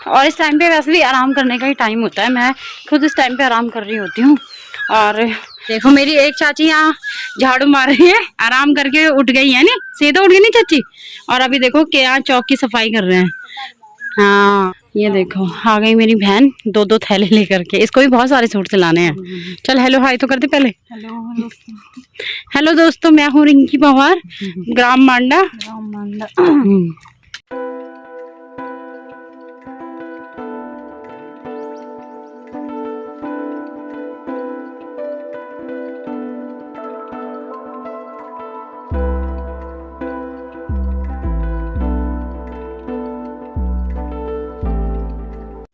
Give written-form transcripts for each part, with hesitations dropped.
और इस टाइम पे वैसे भी आराम करने का ही टाइम होता है। मैं खुद इस टाइम पे आराम कर रही होती हूँ। और देखो मेरी एक चाची यहाँ झाड़ू मार रही है, आराम करके उठ गई है नी, सीधा उठ गई नी चाची। और अभी देखो के यहाँ चौक की सफाई कर रहे हैं। हाँ ये देखो आ गई मेरी बहन 2-2 थैले लेकर के। इसको भी बहुत सारे सूट सिलाने हैं। चल हेलो हाय तो कर दे पहले। हेलो हेलो दोस्तों, मैं हूँ रिंकी पवार, ग्राम मांडा।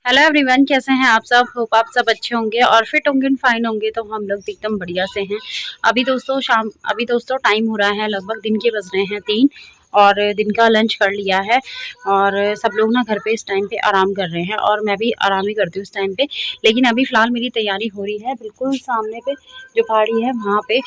हेलो एवरीवन, कैसे हैं आप सब? होप आप सब अच्छे होंगे और फिट होंगे, फाइन होंगे। तो हम लोग एकदम बढ़िया से हैं। अभी दोस्तों टाइम हो रहा है, लगभग दिन के बज रहे हैं 3 और दिन का लंच कर लिया है। और सब लोग ना घर पे इस टाइम पे आराम कर रहे हैं और मैं भी आराम ही करती हूँ इस टाइम पे। लेकिन अभी फ़िलहाल मेरी तैयारी हो रही है। बिल्कुल सामने पे जो पहाड़ी है वहाँ पे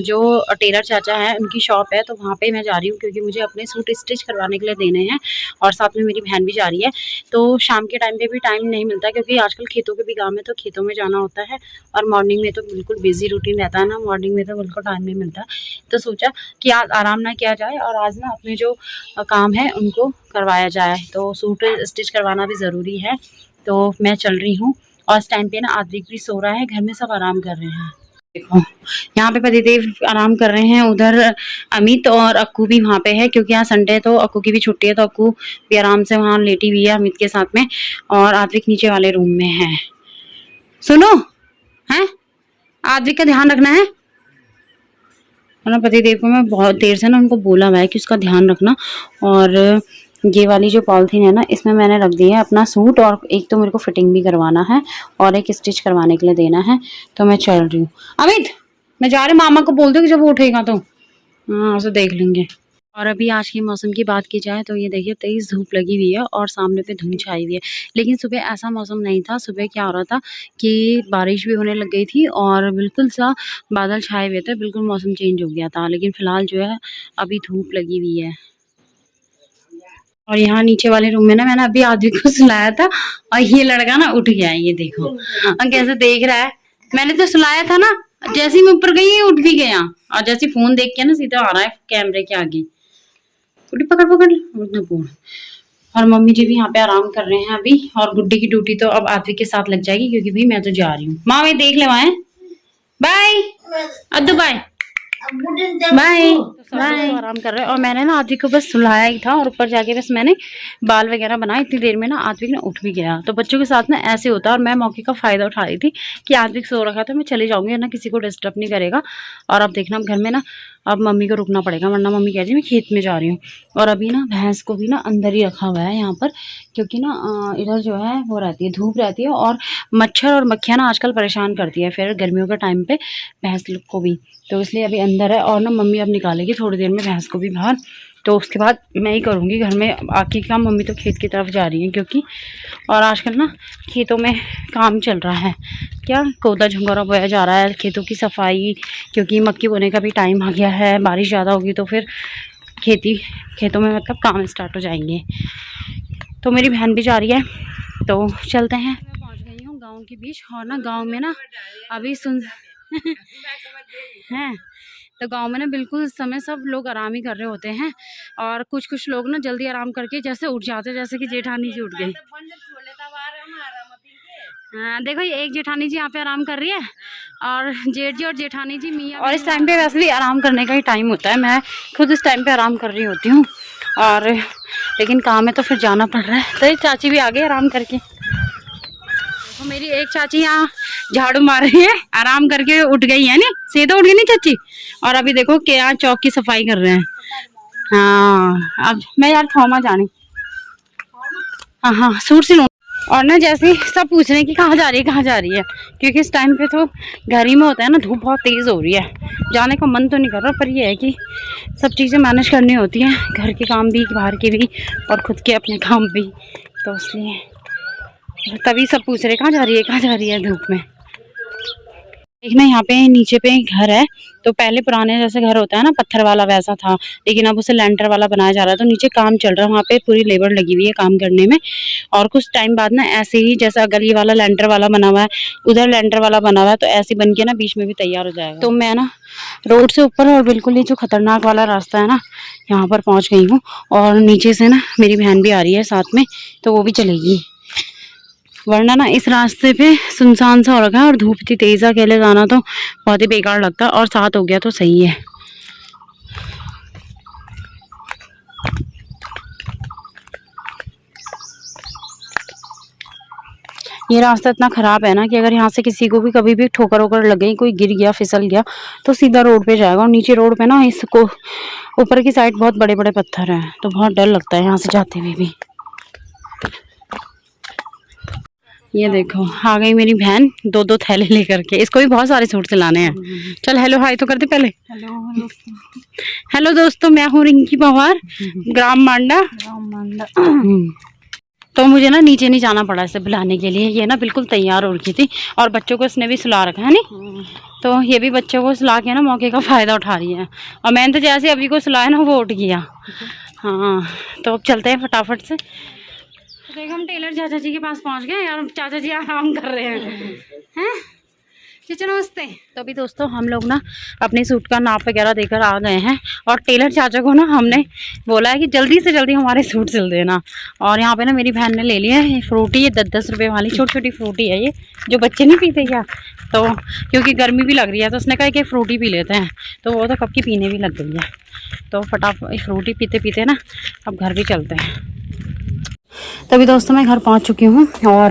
जो टेलर चाचा है उनकी शॉप है, तो वहाँ पे मैं जा रही हूँ क्योंकि मुझे अपने सूट स्टिच करवाने के लिए देने हैं। और साथ में मेरी बहन भी जा रही है। तो शाम के टाइम पे भी टाइम नहीं मिलता क्योंकि आजकल खेतों के भी काम है, तो खेतों में जाना होता है। और मॉर्निंग में तो बिल्कुल बिजी रूटीन रहता है ना, मॉर्निंग में तो बिल्कुल टाइम नहीं मिलता। तो सोचा कि आज आराम ना किया जाए और आज ना अपने जो काम है उनको करवाया जाए। तो सूट स्टिच करवाना भी ज़रूरी है। तो मैं चल रही हूँ और इस टाइम पे ना आद्विक भी सो रहा है, घर में सब आराम कर रहे हैं। देखो यहाँ पे पतिदेव आराम कर रहे हैं, उधर अमित और अक्कू भी वहाँ पे है क्योंकि यहाँ संडे तो अक्कू की भी छुट्टी है। तो अक्कू भी आराम से वहाँ लेटी हुई है अमित के साथ में। और आद्विक नीचे वाले रूम में है। सुनो हैं, आद्विक का ध्यान रखना है ना। पतिदेव को मैं बहुत देर से ना उनको बोला हुआ है कि उसका ध्यान रखना। और ये वाली जो पॉलिथीन है ना, इसमें मैंने रख दिया है अपना सूट। और एक तो मेरे को फिटिंग भी करवाना है और एक स्टिच करवाने के लिए देना है। तो मैं चल रही हूँ। अमित मैं जा रही, मामा को बोल दो कि जब वो उठेगा तो हाँ उसे देख लेंगे। और अभी आज के मौसम की बात की जाए तो ये देखिए तेज धूप लगी हुई है और सामने पे धुंध छाई हुई है। लेकिन सुबह ऐसा मौसम नहीं था। सुबह क्या हो रहा था कि बारिश भी होने लग गई थी और बिल्कुल सा बादल छाए हुए थे, बिल्कुल मौसम चेंज हो गया था। लेकिन फिलहाल जो है अभी धूप लगी हुई है। और यहाँ नीचे वाले रूम में ना मैंने अभी आदमी को सुलाया था और ये लड़का ना उठ गया है। ये देखो और कैसे देख रहा है। मैंने तो सुलाया था ना, जैसे ही मैं ऊपर गई उठ भी गया। और जैसे फोन देख के ना सीधा आ रहा है कैमरे के आगे। पकड़ पकड़ उठना फोन। और मम्मी जी भी यहाँ पे आराम कर रहे हैं अभी। और गुड्डी की ड्यूटी तो अब आदमी के साथ लग जाएगी क्योंकि भाई मैं तो जा रही हूँ। माँ भाई देख ले वहाँ। बाय अद्दू, बाय बाय बाय। आराम कर रहे हैं और मैंने ना आदमी को बस सुलाया ही था और ऊपर जाके बस मैंने बाल वगैरह बनाए। इतनी देर में ना आदमी ना उठ भी गया। तो बच्चों के साथ ना ऐसे होता है। और मैं मौके का फ़ायदा उठा रही थी कि आदमी सो रखा था, मैं चली जाऊँगी ना, किसी को डिस्टर्ब नहीं करेगा। और अब देखना घर में ना अब मम्मी को रुकना पड़ेगा वरना मम्मी कह रही मैं खेत में जा रही हूँ। और अभी ना भैंस को भी ना अंदर ही रखा हुआ है यहाँ पर क्योंकि ना इधर जो है वो रहती है, धूप रहती है और मच्छर और मक्खियाँ ना आजकल परेशान करती है फिर गर्मियों के टाइम पे भैंस लोग को भी। तो इसलिए अभी अंदर है। और ना मम्मी अब निकालेगी थोड़ी देर में भैंस को भी बाहर। तो उसके बाद मैं ही करूँगी घर में बाकी काम। मम्मी तो खेत की तरफ जा रही है क्योंकि और आजकल ना खेतों में काम चल रहा है, क्या कोदा झुंगारा बोया जा रहा है, खेतों की सफाई। क्योंकि मक्की बोने का भी टाइम आ गया है, बारिश ज़्यादा होगी तो फिर खेतों में मतलब काम स्टार्ट हो जाएंगे। तो मेरी बहन भी जा रही है तो चलते हैं। मैं पहुंच गई हूँ गांव के बीच। और ना गांव में ना अभी हैं तो गांव में ना बिल्कुल इस समय सब लोग आराम ही कर रहे होते हैं। और कुछ लोग ना जल्दी आराम करके जैसे उठ जाते हैं, जैसे कि जेठानी जी उठ गई। हाँ देखो ये एक जेठानी जी यहाँ पे आराम कर रही है और जेठ जी और जेठानी जी मियाँ। और इस टाइम पे वैसे भी आराम करने का ही टाइम होता है। मैं खुद इस टाइम पे आराम कर रही होती हूँ। और लेकिन काम है तो फिर जाना पड़ रहा है। तो ये चाची भी आ गई आराम करके। तो मेरी एक चाची यहाँ झाड़ू मार रही है, आराम करके उठ गई है नी, सीधा उठ गई नी चाची। और अभी देखो के यहाँ चौक की सफाई कर रहे हैं। हाँ अब मैं यार थोमा जानी। हाँ हाँ सूट सिलूँ। और ना जैसे सब पूछ रहे हैं कि कहाँ जा रही है कहाँ जा रही है, क्योंकि इस टाइम पे तो घर ही में होता है ना, धूप बहुत तेज़ हो रही है। जाने का मन तो नहीं कर रहा पर ये है कि सब चीज़ें मैनेज करनी होती हैं, घर के काम भी बाहर के भी और खुद के अपने काम भी। तो इसलिए तभी सब पूछ रहे कहाँ जा रही है धूप में। एक ना यहाँ पे नीचे पे घर है, तो पहले पुराने जैसे घर होता है ना पत्थर वाला वैसा था, लेकिन अब उसे लेंटर वाला बनाया जा रहा है। तो नीचे काम चल रहा है, वहाँ पे पूरी लेबर लगी हुई है काम करने में। और कुछ टाइम बाद ना ऐसे ही जैसा अगर ये वाला लेंटर वाला बना हुआ है, उधर लेंटर वाला बना हुआ है, तो ऐसे बन के ना बीच में भी तैयार हो जाएगा। तो मैं ना रोड से ऊपर और बिल्कुल ये जो खतरनाक वाला रास्ता है ना, यहाँ पर पहुँच गई हूँ। और नीचे से ना मेरी बहन भी आ रही है साथ में, तो वो भी चलेगी, वरना ना इस रास्ते पे सुनसान सा हो रखा है और धूप इतनी तेज है, अकेले जाना तो बहुत ही बेकार लगता है। और साथ हो गया तो सही है। ये रास्ता इतना खराब है ना कि अगर यहाँ से किसी को भी कभी भी ठोकर वोकर लग गई, कोई गिर गया फिसल गया, तो सीधा रोड पे जाएगा। और नीचे रोड पे ना इसको ऊपर की साइड बहुत बड़े बड़े पत्थर हैं, तो बहुत डर लगता है यहाँ से जाते हुए भी। ये देखो आ गई मेरी बहन 2-2 थैले लेकर के। इसको भी बहुत सारे सूट सिलाने हैं। चल हेलो हाय तो कर दे पहले। हेलो हेलो दोस्तों, मैं हूँ रिंकी पवार, ग्राम मांडा। तो मुझे ना नीचे नहीं जाना पड़ा इसे बुलाने के लिए। ये ना बिल्कुल तैयार हो रखी थी और बच्चों को इसने भी सुला रखा है नहीं, तो ये भी बच्चों को सुला के ना मौके का फायदा उठा रही है। और मैंने तो जैसे अभी को सुलाया ना वो उठ गया। हाँ तो अब चलते हैं फटाफट से। तो देखो हम टेलर चाचा जी के पास पहुंच गए और चाचा जी आराम कर रहे हैं। चाचा नमस्ते। तो अभी दोस्तों हम लोग ना अपने सूट का नाप वगैरह देकर आ गए हैं और टेलर चाचा को ना हमने बोला है कि जल्दी से जल्दी हमारे सूट सिल देना। और यहाँ पे ना मेरी बहन ने ले लिया है फ्रूटी, ये 10-10 रुपये वाली छोटी छोटी फ्रूटी है, ये जो बच्चे नहीं पीते क्या, तो क्योंकि गर्मी भी लग रही है तो उसने कहा कि फ्रूटी पी लेते हैं, तो वो तो कब की पीने भी लग गई है। तो फटाफट फ्रूटी पीते पीते ना अब घर भी चलते हैं। तभी दोस्तों मैं घर पहुंच चुकी हूं और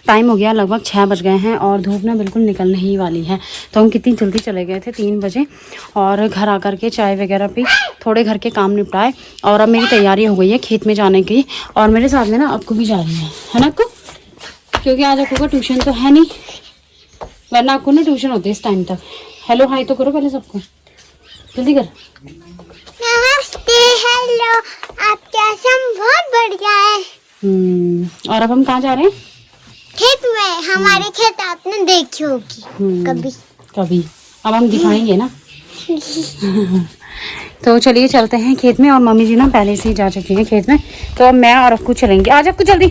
टाइम हो गया लगभग 6 बज गए हैं और धूप ना बिल्कुल निकलने ही वाली है। तो हम कितनी जल्दी चले गए थे 3 बजे और घर आकर के चाय वगैरह पी, थोड़े घर के काम निपटाए और अब मेरी तैयारी हो गई है खेत में जाने की। और मेरे साथ में ना अक्कू भी जा रही है ना अक्कू, क्योंकि आज अक्कू का ट्यूशन तो है नहीं, वरना अक्कू ना ट्यूशन होती है इस टाइम तक। हेलो हाई तो करो पहले सबको, जल्दी कर। नमस्ते, हेलो, आपका मौसम बहुत बढ़िया है। और अब हम कहाँ जा रहे हैं? खेत में। हमारे खेत आपने देखी होगी कभी कभी, अब हम दिखाएंगे ना। तो चलिए चलते हैं खेत में। और मम्मी जी ना पहले से ही जा चुकी हैं खेत में, तो अब मैं और अक्कू चलेंगे। आज अक्कू जल्दी।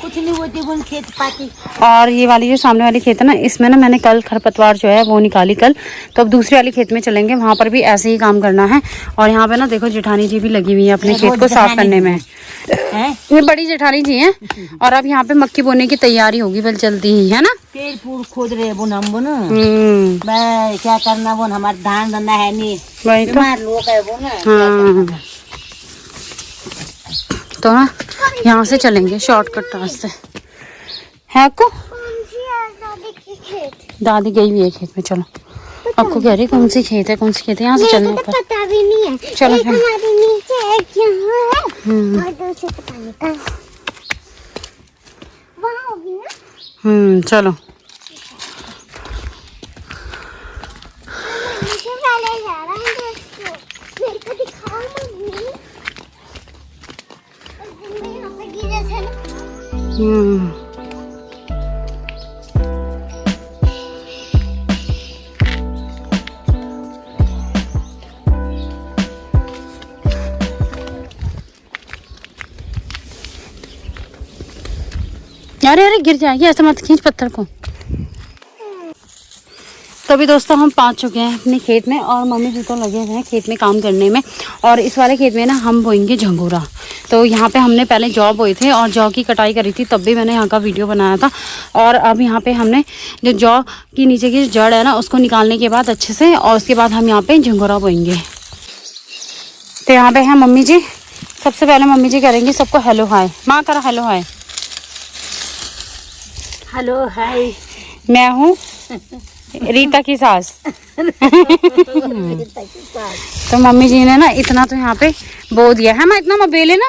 कुछ नहीं होती खेत पाती। और ये वाली जो सामने वाली खेत है ना, इसमें ना मैंने कल खरपतवार जो है वो निकाली कल, तो अब दूसरी वाली खेत में चलेंगे, वहाँ पर भी ऐसे ही काम करना है। और यहाँ पे ना देखो जेठानी जी भी लगी हुई है अपने खेत को साफ करने में। ये बड़ी जेठानी जी हैं। और अब यहाँ पे मक्की बोने की तैयारी होगी बल जल्दी ही, है ना। पेड़ पूड़ खोद रहे बोन हम बोन, क्या करना बोन, हमारे धान धंधा है नहीं, वही तो लोग है बोन। हाँ तो ना यहाँ से चलेंगे शॉर्टकट रास्ते है। आपको दादी गई हुई है खेत में, चलो। आपको कह रही कौन सी खेत है, कौन सी खेत है, यहाँ से चलने तो पता भी नहीं है। चलो एक हमारे नीचे, एक यहाँ है और दूसरे पता नहीं कहाँ। वहाँ होगी ना। चलो। पहले जा रहा है दोस्तों, मेरे को दिखाओ मम्मी। यहाँ पे गिरे थे ना। अरे अरे गिर जाएगी, ऐसा मत खींच पत्थर को। तो अभी दोस्तों हम पहुंच चुके हैं अपने खेत में और मम्मी जी तो लगे हुए हैं खेत में काम करने में। और इस वाले खेत में ना हम बोएंगे झंगोरा। तो यहाँ पे हमने पहले जौ बोए थे और जौ की कटाई करी थी, तब भी मैंने यहाँ का वीडियो बनाया था। और अब यहाँ पे हमने जो जौ की नीचे की जड़ है ना उसको निकालने के बाद अच्छे से, और उसके बाद हम यहाँ पे झंगोरा बोएंगे। तो यहाँ पे है मम्मी जी। सबसे पहले मम्मी जी करेंगे सबको हेलो हाय। माँ करा हेलो हाय। हेलो हाय, मैं हूँ रीता की सास। तो मम्मी जी ने ना इतना तो यहाँ पे बो दिया है। मैं इतना बेले ना,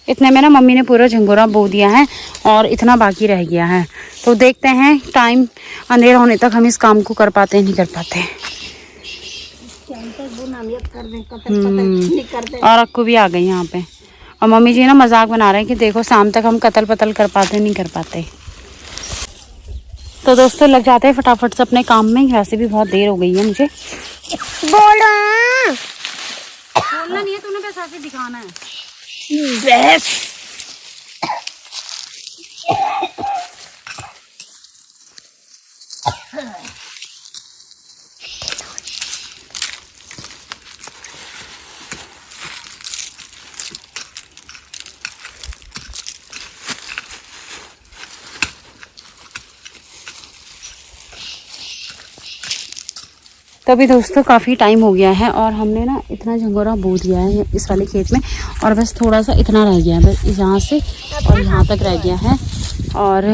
इतने में ना मम्मी ने पूरा झंगोरा बो दिया है और इतना बाकी रह गया है। तो देखते हैं टाइम अंधेरा होने तक हम इस काम को कर पाते हैं नहीं कर पाते। और अक्कू भी आ गई यहाँ पे। और मम्मी जी ना मजाक बना रहे हैं कि देखो शाम तक हम कतल पतल कर पाते नहीं कर पाते। तो दोस्तों लग जाते हैं फटाफट से अपने काम में, वैसे भी बहुत देर हो गई है मुझे। बोलना नहीं है तूने, बस ऐसे दिखाना है। तो अभी दोस्तों काफ़ी टाइम हो गया है और हमने ना इतना झंगोरा बो दिया है इस वाले खेत में, और बस थोड़ा सा इतना रह गया है, बस यहाँ से और यहाँ तक रह गया है। और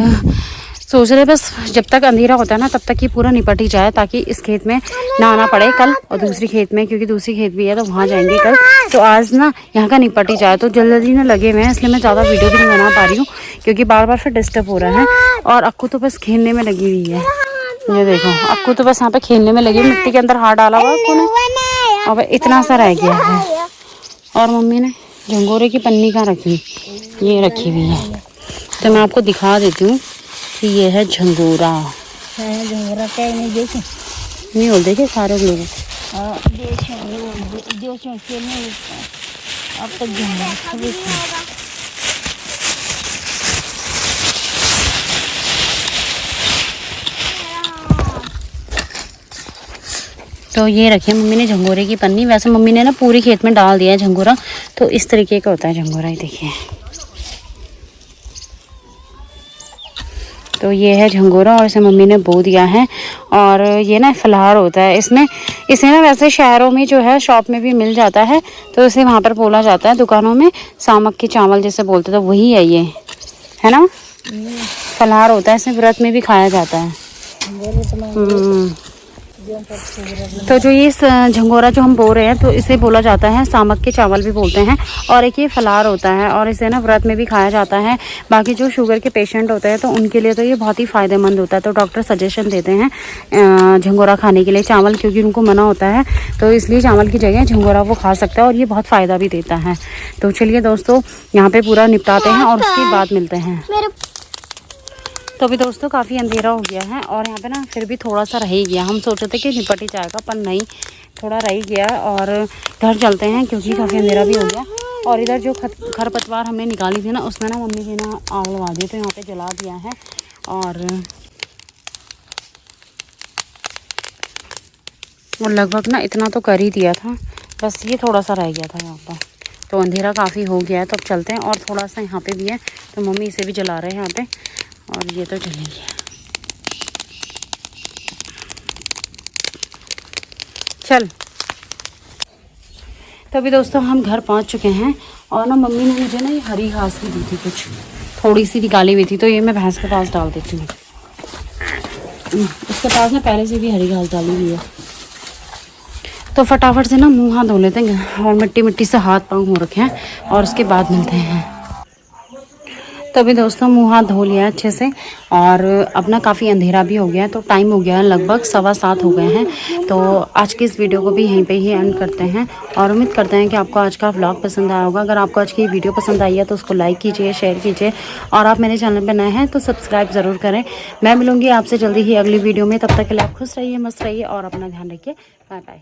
सोच रहे बस जब तक अंधेरा होता है ना तब तक ये पूरा निपट ही जाए, ताकि इस खेत में ना आना पड़े कल, और दूसरी खेत में, क्योंकि दूसरी खेत भी है तो वहाँ जाएंगे कल। तो आज ना यहाँ का निपट ही जाए, तो जल्दी ना लगे हुए हैं, इसलिए मैं ज़्यादा वीडियो भी नहीं बना पा रही हूँ, क्योंकि बार बार फिर डिस्टर्ब हो रहा है। और अक्कू तो बस खेलने में लगी हुई है, ये देखो अक्कू तो बस यहाँ पे खेलने में लगी, मिट्टी के अंदर हाथ डाला हुआ अक्कू ने, और इतना सा रह गया है। और मम्मी ने झंगोरे की पन्नी कहाँ रखी, ये रखी हुई है, तो मैं आपको दिखा देती हूँ कि ये है झंगोरा। झंगोरा क्या नहीं देखे, नहीं हो देखे सारे लोग अब तक झंगोरा। तो ये रखी है मम्मी ने झंगोरे की पन्नी। वैसे मम्मी ने ना पूरी खेत में डाल दिया है झंगोरा, तो इस तरीके का होता है झंगोरा, ही देखिए। तो ये है झंगोरा और इसे मम्मी ने बो दिया है। और ये ना फलाहार होता है इसमें, इसे ना वैसे शहरों में जो है शॉप में भी मिल जाता है, तो इसे वहाँ पर बोला जाता है दुकानों में सामक के चावल जैसे बोलते, तो वही है ये, है ना। फलाहार होता है, इसे व्रत में भी खाया जाता है। तो जो ये झंगोरा जो हम बो रहे हैं तो इसे बोला जाता है सामक के चावल भी बोलते हैं, और एक ये फलाहार होता है, और इसे ना व्रत में भी खाया जाता है। बाकी जो शुगर के पेशेंट होते हैं तो उनके लिए तो ये बहुत ही फ़ायदेमंद होता है, तो डॉक्टर सजेशन देते हैं झंगोरा खाने के लिए, चावल क्योंकि उनको मना होता है, तो इसलिए चावल की जगह झंगोरा वो खा सकता है, और ये बहुत फ़ायदा भी देता है। तो चलिए दोस्तों यहाँ पर पूरा निपटाते हैं और उसके बाद मिलते हैं। तो अभी दोस्तों काफ़ी अंधेरा हो गया है, और यहाँ पे ना फिर भी थोड़ा सा रह ही गया। हम सोचे थे कि निपट ही जाएगा, पर नहीं, थोड़ा रह ही गया। और घर चलते हैं क्योंकि काफ़ी अंधेरा भी हो गया। और इधर जो खरपतवार हमने निकाली थी ना, उसमें ना मम्मी जी ने आग लगा दी, तो यहाँ पे जला दिया है। और वो लगभग ना इतना तो कर ही दिया था, बस ये थोड़ा सा रह गया था यहाँ पर। तो अंधेरा काफ़ी हो गया है, तो अब चलते हैं। और थोड़ा सा यहाँ पे भी है, तो मम्मी इसे भी जला रहे हैं यहाँ पे, और ये तो चलेगी। चल, तो अभी दोस्तों हम घर पहुंच चुके हैं, और ना मम्मी ने मुझे ना ये हरी घास भी दी थी, कुछ थोड़ी सी निकाली हुई थी, तो ये मैं भैंस के पास डाल देती हूँ। उसके पास ना पहले से भी हरी घास डाली हुई है। तो फटाफट से ना मुँह हाथ धो लेते हैं, और मिट्टी मिट्टी से हाथ पाँव हो रखे हैं, और उसके बाद मिलते हैं। तो अभी दोस्तों मुँह हाथ धो लिया अच्छे से, और अब ना काफ़ी अंधेरा भी हो गया है, तो टाइम हो गया है लगभग 7:15 हो गए हैं। तो आज की इस वीडियो को भी यहीं पे ही एंड करते हैं, और उम्मीद करते हैं कि आपको आज का व्लॉग पसंद आया होगा। अगर आपको आज की वीडियो पसंद आई है तो उसको लाइक कीजिए, शेयर कीजिए, और आप मेरे चैनल पर नए हैं तो सब्सक्राइब ज़रूर करें। मैं मिलूँगी आपसे जल्दी ही अगली वीडियो में, तब तक के लिए आप खुश रहिए, मस्त रहिए, और अपना ध्यान रखिए। Bye bye.